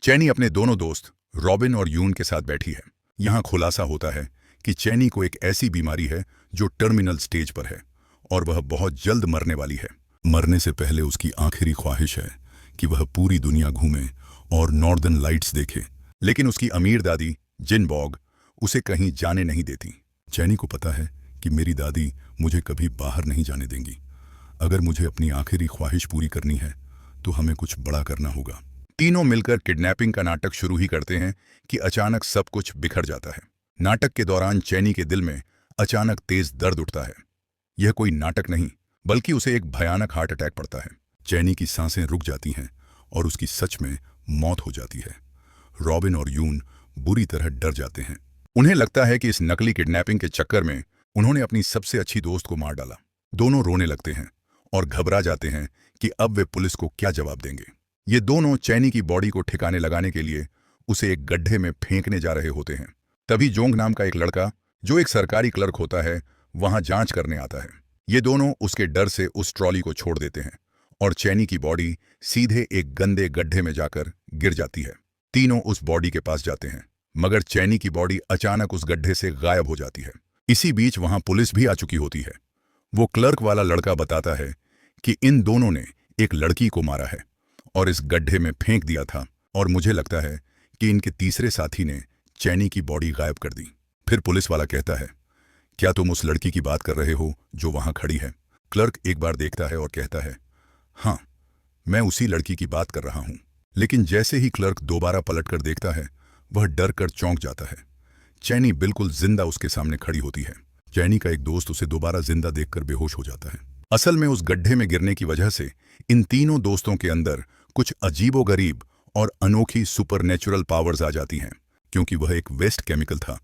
चैनी अपने दोनों दोस्त रॉबिन और यून के साथ बैठी है। यहाँ खुलासा होता है कि चैनी को एक ऐसी बीमारी है जो टर्मिनल स्टेज पर है और वह बहुत जल्द मरने वाली है। मरने से पहले उसकी आखिरी ख्वाहिश है कि वह पूरी दुनिया घूमे और नॉर्दर्न लाइट्स देखे, लेकिन उसकी अमीर दादी जिन बॉग उसे कहीं जाने नहीं देती। चैनी को पता है कि मेरी दादी मुझे कभी बाहर नहीं जाने देंगी। अगर मुझे अपनी आखिरी ख्वाहिश पूरी करनी है तो हमें कुछ बड़ा करना होगा। तीनों मिलकर किडनैपिंग का नाटक शुरू ही करते हैं कि अचानक सब कुछ बिखर जाता है। नाटक के दौरान चैनी के दिल में अचानक तेज दर्द उठता है। यह कोई नाटक नहीं बल्कि उसे एक भयानक हार्ट अटैक पड़ता है। चैनी की सांसें रुक जाती हैं और उसकी सच में मौत हो जाती है। रॉबिन और यून बुरी तरह डर जाते हैं। उन्हें लगता है कि इस नकली किडनैपिंग के चक्कर में उन्होंने अपनी सबसे अच्छी दोस्त को मार डाला। दोनों रोने लगते हैं और घबरा जाते हैं कि अब वे पुलिस को क्या जवाब देंगे। ये दोनों चैनी की बॉडी को ठिकाने लगाने के लिए उसे एक गड्ढे में फेंकने जा रहे होते हैं। तभी जोंग नाम का एक लड़का, जो एक सरकारी क्लर्क होता है, वहां जांच करने आता है। ये दोनों उसके डर से उस ट्रॉली को छोड़ देते हैं और चैनी की बॉडी सीधे एक गंदे गड्ढे में जाकर गिर जाती है। तीनों उस बॉडी के पास जाते हैं, मगर चैनी की बॉडी अचानक उस गड्ढे से गायब हो जाती है। इसी बीच वहां पुलिस भी आ चुकी होती है। वो क्लर्क वाला लड़का बताता है कि इन दोनों ने एक लड़की को मारा है और इस गड्ढे में फेंक दिया था, और मुझे लगता है कि इनके तीसरे साथी ने चैनी की बॉडी गायब कर दी। फिर पुलिस वाला कहता है, क्या तुम उस लड़की की बात कर रहे हो जो वहां खड़ी है? क्लर्क एक बार देखता है और कहता है, हाँ, मैं उसी लड़की की बात कर रहा हूं। लेकिन जैसे ही क्लर्क दोबारा पलटकर देखता है, वह डर कर चौंक जाता है। चैनी बिल्कुल जिंदा उसके सामने खड़ी होती है। चैनी का एक दोस्त उसे दोबारा जिंदा देखकर बेहोश हो जाता है। असल में उस गड्ढे में गिरने की वजह से इन तीनों दोस्तों के अंदर कुछ अजीबोगरीब और अनोखी सुपरनेचुरल पावर्स आ जाती हैं, क्योंकि वह एक वेस्ट केमिकल था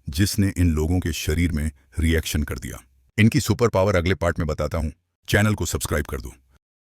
जिसने इन लोगों के शरीर में रिएक्शन कर दिया। इनकी सुपर पावर अगले पार्ट में बताता हूं। चैनल को सब्सक्राइब कर दो।